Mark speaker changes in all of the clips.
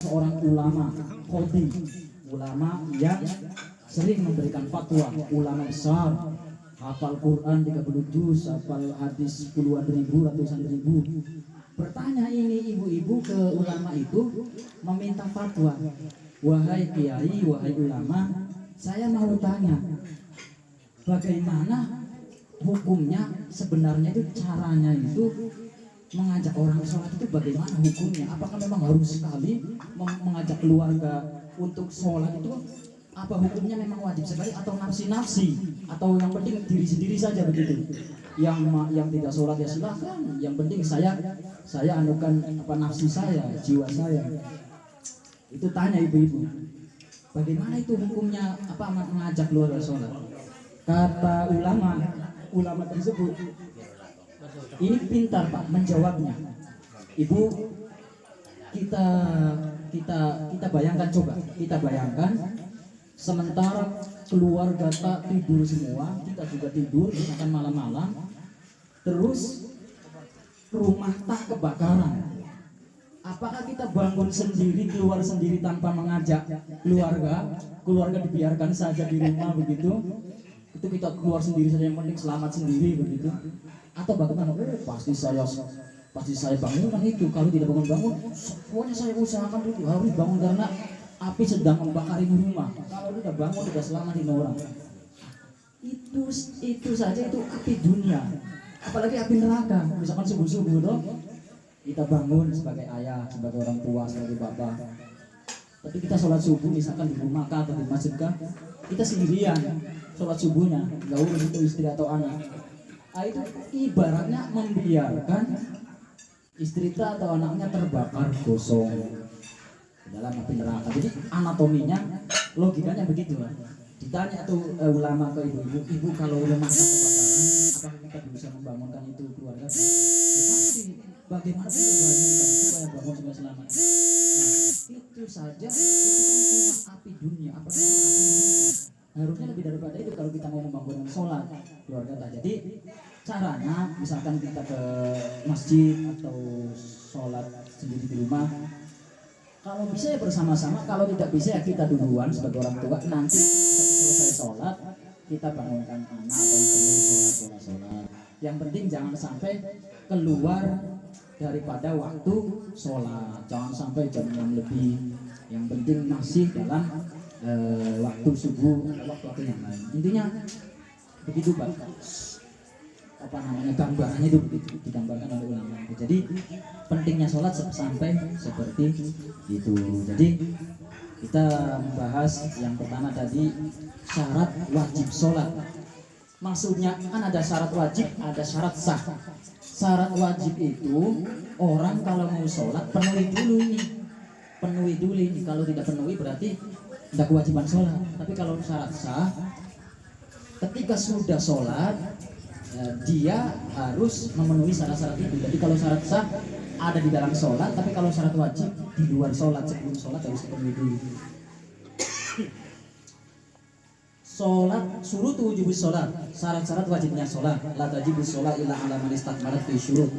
Speaker 1: seorang ulama, khotib, ulama yang sering memberikan fatwa, ulama besar, hafal Quran 30 juz, hafal hadis puluhan ribu, ratusan ribu. Bertanya ini ibu-ibu ke ulama itu meminta fatwa. Wahai kiai, wahai ulama, saya mau tanya, bagaimana hukumnya sebenarnya itu, caranya itu mengajak orang sholat itu bagaimana hukumnya? Apakah memang harus sekali mengajak keluarga untuk sholat itu? Apa hukumnya memang wajib sekali atau nafsi-nafsi? Atau yang penting diri sendiri saja begitu? Yang tidak sholat ya silakan. Yang penting saya anukan apa nafsi saya, jiwa saya. Itu tanya ibu-ibu. Bagaimana itu hukumnya apa mengajak keluarga sholat? Kata ulama tersebut, ini pintar Pak menjawabnya. Ibu, kita bayangkan, coba kita bayangkan, sementara keluarga tak tidur semua, kita juga tidur, misalkan malam-malam, terus rumah tak kebakaran. Apakah kita bangun sendiri, keluar sendiri tanpa mengajak keluarga dibiarkan saja di rumah begitu? Itu kita keluar sendiri saja, yang penting selamat sendiri begitu? Atau bagaimana? Pasti saya bangun kan itu. Kalau tidak bangun, pokoknya saya usahakan dulu harus bangun karena api sedang membakari rumah. Kalau tidak bangun tidak selamatin orang. Itu saja itu api dunia. Apalagi api neraka. Misalkan subuh-subuh dong, kita bangun sebagai ayah, sebagai orang tua, sebagai bapak. Tapi kita sholat subuh misalkan di rumah kah atau di masjid kah, kita sendirian sholat subuhnya, nggak urus itu istri atau anak. Itu ibaratnya membiarkan istri atau anaknya terbakar gosong dalam api neraka. Jadi anatominya, logikanya begitu lah. Ditanya tuh ulama ke ibu kalau rumah kebakaran, apakah kita bisa membangunkan itu keluarga? Ya pasti, bagaimana kita membangunkan supaya bangun supaya selamat. Nah, itu saja, itu kan cuma api dunia, apalagi api neraka. Harusnya lebih daripada itu kalau kita mau membangun sholat keluarga. Jadi caranya misalkan kita ke masjid atau sholat sendiri di rumah, kalau bisa ya bersama-sama, kalau tidak bisa ya kita duluan sebagai orang tua, nanti selesai sholat kita bangunkan anak atau istri sholat. Yang penting jangan sampai keluar daripada waktu sholat, jangan sampai jam 6 lebih. Yang penting masih dalam waktu subuh atau waktu yang lain. Intinya begitu Pak. Apa namanya, gambarannya itu begitu digambarkan oleh ulama. Jadi pentingnya sholat sampai seperti itu. Jadi kita membahas yang pertama tadi, syarat wajib sholat. Maksudnya kan ada syarat wajib, ada syarat sah. Syarat wajib itu orang kalau mau sholat penuhi dulu ini. Kalau tidak penuhi berarti tidak kewajiban sholat. Tapi kalau syarat sah, ketika sudah sholat dia harus memenuhi syarat-syarat itu. Jadi kalau syarat sah ada di dalam sholat, tapi kalau syarat wajib di luar sholat, sebelum sholat harus dipenuhi dulu. Sholat surut wujubus sholat, syarat-syarat wajibnya sholat. La tajibus sholat illa ala man istakmalat fi syurut.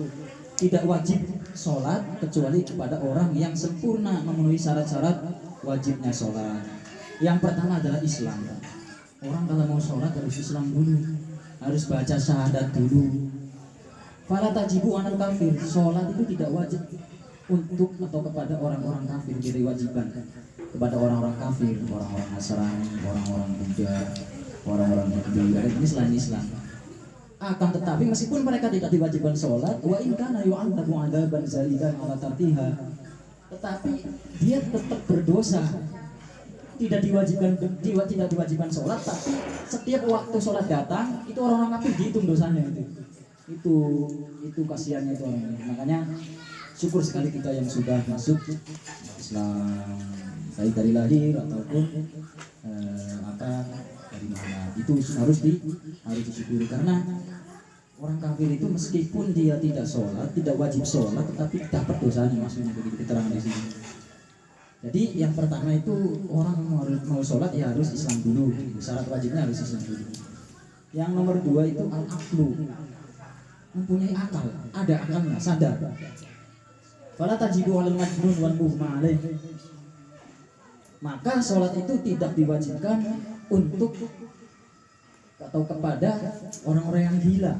Speaker 1: Tidak wajib sholat kecuali kepada orang yang sempurna memenuhi syarat-syarat wajibnya sholat. Yang pertama adalah Islam. Orang kalau mau sholat harus Islam dulu, harus baca syahadat dulu. Fala tajibu anal kafir, sholat itu tidak wajib untuk atau kepada orang-orang kafir, diwajibkan kepada orang-orang kafir, orang-orang Nasrani, orang-orang Buddha, orang-orang Hindu, ini selain Islam. Akan tetapi meskipun mereka tidak diwajibkan sholat, wa in kana yu'adzabu 'adzaban zaidan 'ala tartiha, tetapi dia tetap berdosa. Tidak diwajibkan sholat, tapi setiap waktu sholat datang itu orang-orang kafir dihitung dosanya itu kasihannya itu orang ini. Makanya syukur sekali kita yang sudah masuk Islam, baik dari lahir ataupun dari mana, itu harus disyukuri. Karena orang kafir itu meskipun dia tidak sholat, tidak wajib sholat, tetapi dapat dosanya, maksudnya begitu keterangan di sini. Jadi yang pertama itu orang mau sholat ya harus Islam dulu, syarat wajibnya harus Islam dulu. Yang nomor 2 itu al-aqlu, mempunyai akal, ada akalnya, sadar. Fala tajibu 'alal majnun wal mughma alaih. Maka sholat itu tidak diwajibkan untuk atau kepada orang-orang yang gila.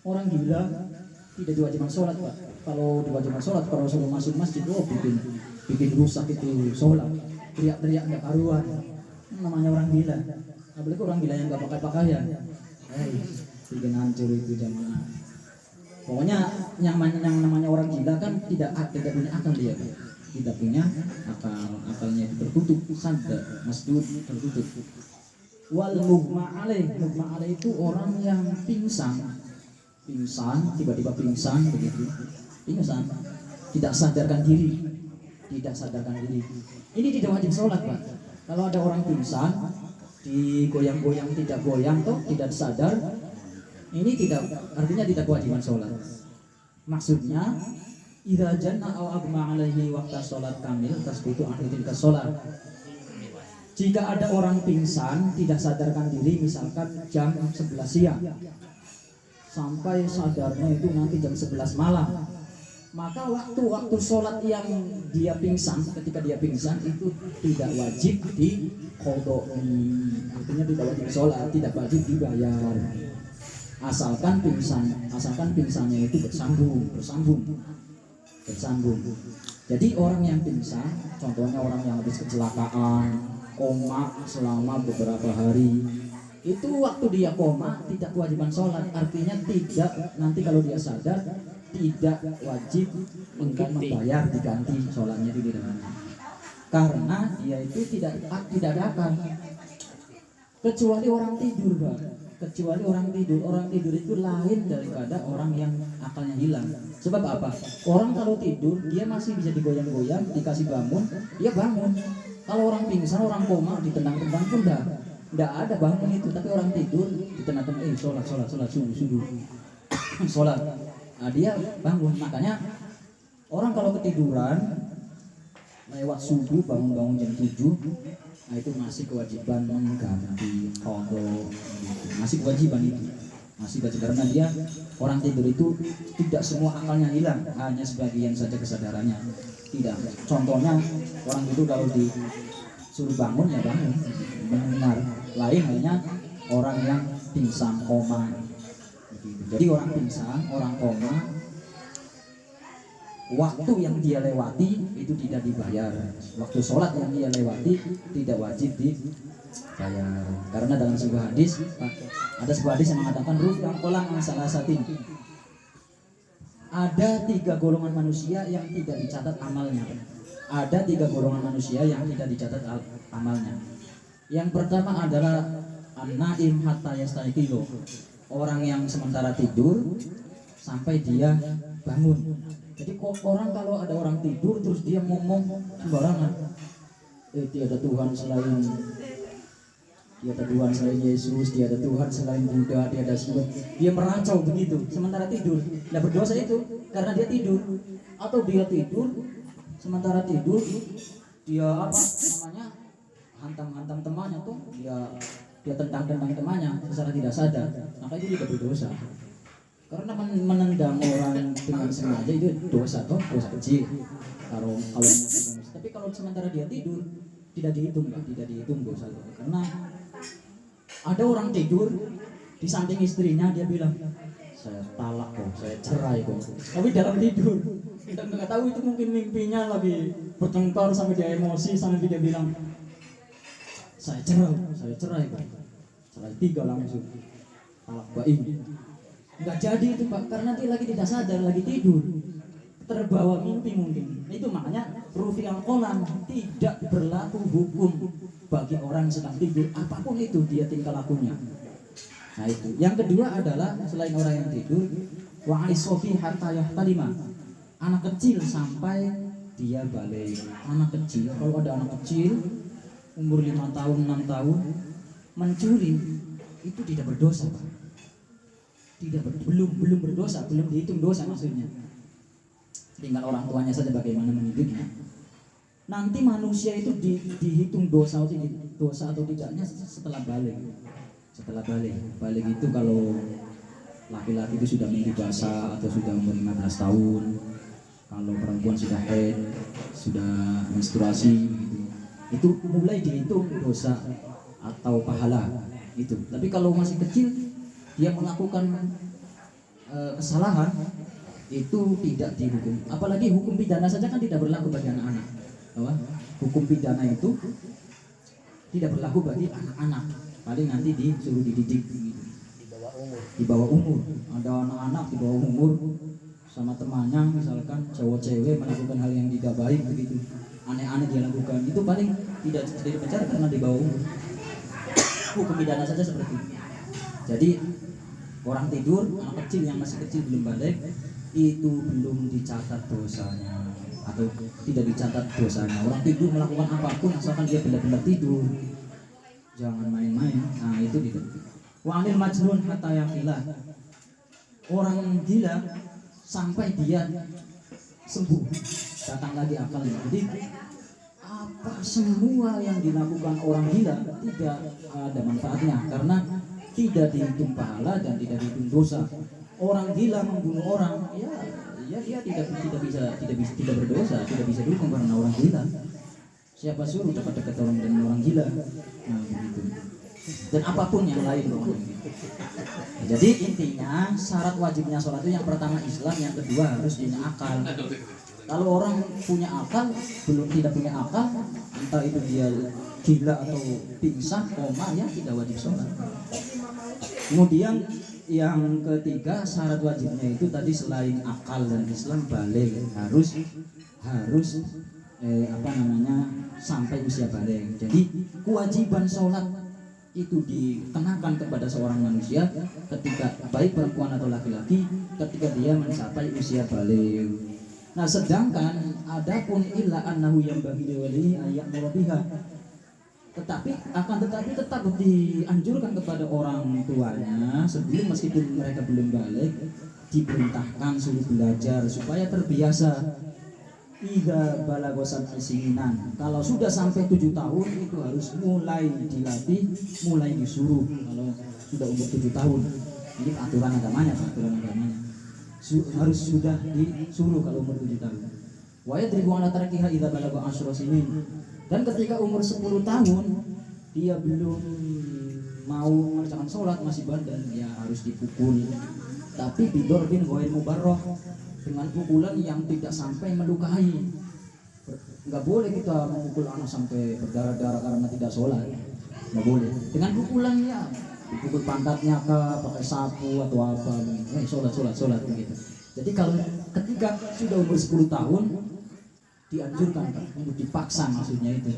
Speaker 1: Orang gila tidak diwajibkan sholat, Pak. Kalau diwajibkan sholat, kalau suruh masuk masjid, bikin rusak itu sholat, teriak-teriak nggak karuan, namanya orang gila. Apalagi orang gila yang nggak pakai pakaian, bikin hancur itu jamaah. Pokoknya yang namanya orang gila kan tidak punya akal dia, Pak. Tidak punya akalnya itu tertutup, sadar, masdud, tertutup. Wal mughma alaih itu orang yang pingsan, tiba-tiba pingsan begitu, pingsan, tidak sadarkan diri. Ini tidak wajib sholat, Pak. Kalau ada orang pingsan, digoyang-goyang tidak goyang toh, tidak sadar, ini artinya tidak kewajiban sholat. Maksudnya, idza janna aw agma alaihi waqta sholat kamil tasbutu anhu tilka sholat. Jika ada orang pingsan tidak sadarkan diri, misalkan jam 11 siang sampai sadarnya itu nanti jam 11 malam, maka waktu sholat yang dia pingsan, ketika dia pingsan itu tidak wajib diqodoi, artinya tidak wajib sholat, tidak wajib dibayar, asalkan pingsannya itu bersambung. Jadi orang yang pingsan, contohnya orang yang habis kecelakaan, koma selama beberapa hari, itu waktu dia koma tidak kewajiban sholat, artinya tidak, nanti kalau dia sadar tidak wajib membayar, diganti sholatnya tidak, karena dia itu tidak ada akal, kecuali orang tidur, Pak. Orang tidur itu lain daripada orang yang akalnya hilang. Sebab apa? Orang kalau tidur dia masih bisa digoyang-goyang, dikasih bangun, dia bangun. Kalau orang pingsan, orang koma, ditendang-tendang pun enggak ada bangun itu. Tapi orang tidur ditendang-tendang, sholat subuh sholat. Nah, dia bangun. Makanya orang kalau ketiduran lewat subuh bangun jam 7, nah itu masih kewajiban mengganti qadha, masih kewajiban itu, karena dia orang tidur itu tidak semua akalnya hilang, hanya sebagian saja kesadarannya. Tidak, contohnya orang itu kalau disuruh bangun ya bangun, benar. Lain halnya orang yang pingsan, koma. Jadi orang pingsan, orang koma, waktu yang dia lewati itu tidak dibayar. Waktu sholat yang dia lewati tidak wajib dibayar. Karena dalam sebuah hadis, ada sebuah hadis yang mengatakan yang kolang salah satu. Ada 3 golongan manusia yang tidak dicatat amalnya. Yang pertama adalah an-naim hatta yastayqizo, orang yang sementara tidur sampai dia bangun. Jadi orang kalau ada orang tidur terus dia ngomong sembarangan, tiada Tuhan selain Yesus, tiada Tuhan selain Buddha, tiada Tuhan. Dia meracau begitu sementara tidur. Nah, berdosa itu karena dia tidur. Atau dia tidur sementara tidur dia hantam temannya tuh, dia tendang temannya secara tidak sadar. Maka itu juga berdosa. Karena menendang orang dengan sengaja itu dosa kecil. Tapi kalau sementara dia tidur tidak dihitung dosa itu. Karena ada orang tidur di samping istrinya, dia bilang saya talak kok, saya cerai kok. Tapi dalam tidur kita nggak tahu itu mungkin mimpinya lagi bertengkar sampai dia emosi sampai dia bilang saya cerai kok. Cerai 3 langsung, talak baik. Nggak jadi itu, Pak, karena dia lagi tidak sadar, lagi tidur, terbawa mimpi mungkin. Itu makanya rufi'al qalam, tidak berlaku hukum bagi orang sedang tidur, apapun itu dia tingkah lakunya. Nah itu. Yang kedua adalah selain orang yang tidur, wa aisofi hatta yahtalima, anak kecil sampai dia balik. Anak kecil, kalau ada anak kecil umur 5 tahun, 6 tahun mencuri, itu tidak berdosa, Pak. Belum berdosa, belum dihitung dosa maksudnya. Tinggal orang tuanya saja bagaimana mendidiknya. Nanti manusia itu dihitung dosa atau tidaknya setelah balik. Balik itu kalau laki-laki itu sudah mimpi basah atau sudah umur 15 tahun. kalau perempuan sudah haid, sudah menstruasi gitu, itu mulai dihitung dosa atau pahala itu. Tapi kalau masih kecil dia melakukan kesalahan itu tidak dihukum. Apalagi hukum pidana saja kan tidak berlaku bagi anak-anak. Bahwa hukum pidana itu tidak berlaku bagi anak-anak. Paling nanti disuruh dididik gitu. Di bawah umur. Ada anak-anak di bawah umur sama temannya misalkan cowok-cewek melakukan hal yang tidak baik begitu, aneh-aneh dia lakukan, itu paling tidak dipenjara karena di bawah umur. Hukum pidana saja seperti itu. Jadi orang tidur, anak kecil yang masih kecil belum balik itu belum dicatat dosanya atau tidak dicatat dosanya. Orang tidur melakukan apapun asalkan dia benar-benar tidur, jangan main-main. Nah itu tidak. Wa anil majnun hatta yaqilah. Orang gila sampai dia sembuh, datang lagi akalnya. Jadi apa semua yang dilakukan orang gila tidak ada manfaatnya karena tidak dihitung pahala dan tidak dihitung dosa. Orang gila membunuh orang, ya dia tidak bisa berdosa, tidak bisa dihukum karena orang gila. Siapa suruh dekat-dekat orang dengan orang gila? Nah begitu. Dan apapun yang lain dong. Jadi intinya syarat wajibnya sholat itu yang pertama Islam, yang kedua harus punya akal. Kalau orang punya akal, belum tidak punya akal, entah itu dia gila atau pingsan, koma, ya tidak wajib sholat. Kemudian yang ketiga syarat wajibnya itu tadi selain akal dan Islam balik, harus sampai usia balik. Jadi kewajiban sholat itu dikenakan kepada seorang manusia ketika baik perempuan atau laki-laki ketika dia mencapai usia balik. Nah sedangkan adapun illa annahu yang bagi wali ayat murabiha, tetapi tetap dianjurkan kepada orang tuanya sebelum meskipun mereka belum balik diperintahkan suruh belajar supaya terbiasa. Ida balagosan asinan, kalau sudah sampai 7 tahun itu harus mulai dilatih, mulai disuruh. Kalau sudah umur 7 tahun, ini aturan agamanya harus sudah disuruh kalau umur 7 tahun. Wa yadribu ala tarkiha idza balagha 10 sinin. Dan ketika umur 10 tahun dia belum mau mengerjakan sholat, masih badan, ya harus dipukul. Tapi bidorbin ghair mubarrah, dengan pukulan yang tidak sampai melukai. Nggak boleh kita memukul anak sampai berdarah-darah karena tidak sholat, nggak boleh. Dengan pukulan ya, dipukul pantatnya pakai sapu atau apa, sholat begitu. Jadi kalau ketika sudah umur 10 tahun dianjurkan untuk dipaksa, maksudnya itu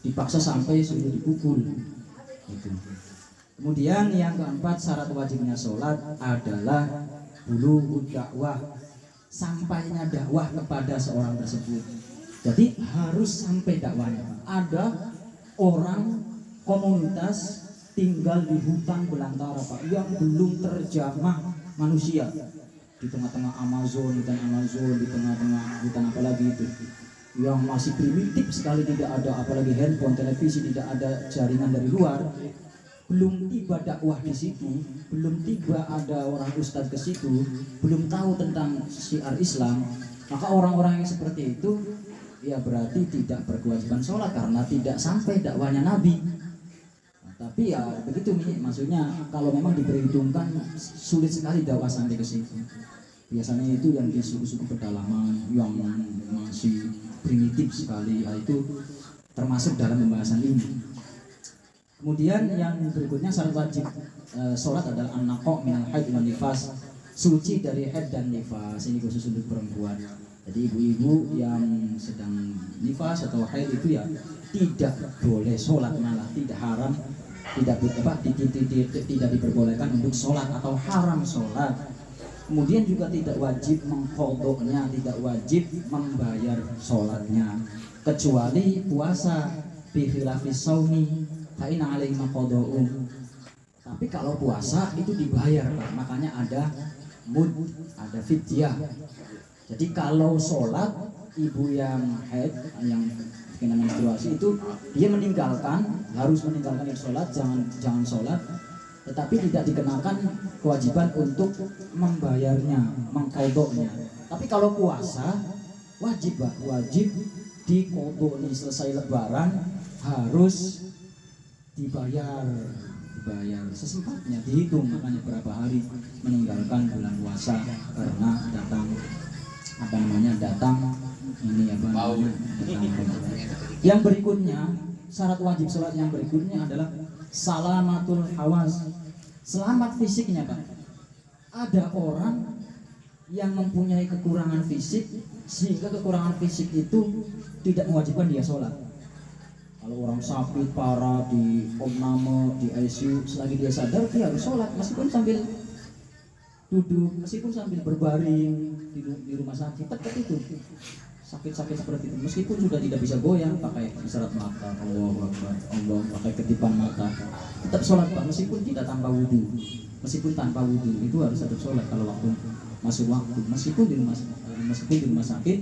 Speaker 1: dipaksa sampai sudah dipukul gitu. Kemudian yang keempat syarat wajibnya sholat adalah bulughud dakwah, sampainya dakwah kepada seorang tersebut. Jadi harus sampai dakwanya. Ada orang komunitas tinggal di hutan belantara Pak, yang belum terjamah manusia, di tengah-tengah Amazon, di tengah-tengah hutan apalagi itu, yang masih primitif sekali, tidak ada apalagi handphone, televisi, tidak ada jaringan dari luar. Belum tiba dakwah di situ, belum tiba ada orang ustadz ke situ, belum tahu tentang syiar Islam, maka orang-orang yang seperti itu ya berarti tidak berkewajiban sholat karena tidak sampai dakwahnya Nabi. Nah, tapi ya begitu nih, maksudnya kalau memang diperhitungkan sulit sekali dakwah sampai ke situ. Biasanya itu yang di suku-suku pedalaman yang masih primitif sekali, itu termasuk dalam pembahasan ini. Kemudian yang berikutnya syarat wajib sholat adalah an-naqa' minal haid wan nifas, suci dari haid dan nifas. Ini khusus untuk perempuan. Jadi ibu-ibu yang sedang nifas atau haid itu ya tidak boleh sholat, malah tidak haram, tidak diperbolehkan untuk sholat atau haram sholat. Kemudian juga tidak wajib mengqadha'nya, tidak wajib membayar sholatnya, kecuali puasa bi khilafis shaumi fa'ina alaihi maqadha'u. Tapi kalau puasa itu dibayar Pak, makanya ada mud, ada fidyah. Jadi kalau sholat, ibu yang haid, yang kena menstruasi itu dia harus meninggalkan sholat, jangan sholat, tetapi tidak dikenakan kewajiban untuk membayarnya, mengqadha'nya. Tapi kalau puasa wajib Pak, wajib dikodok nih selesai lebaran harus dibayar sesempatnya, dihitung makanya berapa hari meninggalkan bulan puasa karena datang datang yang berikutnya. Syarat wajib sholat yang berikutnya adalah salamatul hawas, selamat fisiknya Pak. Ada orang yang mempunyai kekurangan fisik sehingga kekurangan fisik itu tidak mewajibkan dia sholat. Kalau orang sakit parah di opname, di ICU, selagi dia sadar dia harus sholat meskipun sambil duduk, meskipun sambil berbaring di rumah sakit, tetap itu sakit-sakit seperti itu, meskipun sudah tidak bisa goyang pakai isyarat mata, Allah pakai ketipan mata, tetap sholat Pak, meskipun tidak tanpa wudhu, itu harus tetap sholat kalau waktu masuk waktu, meskipun di rumah sakit.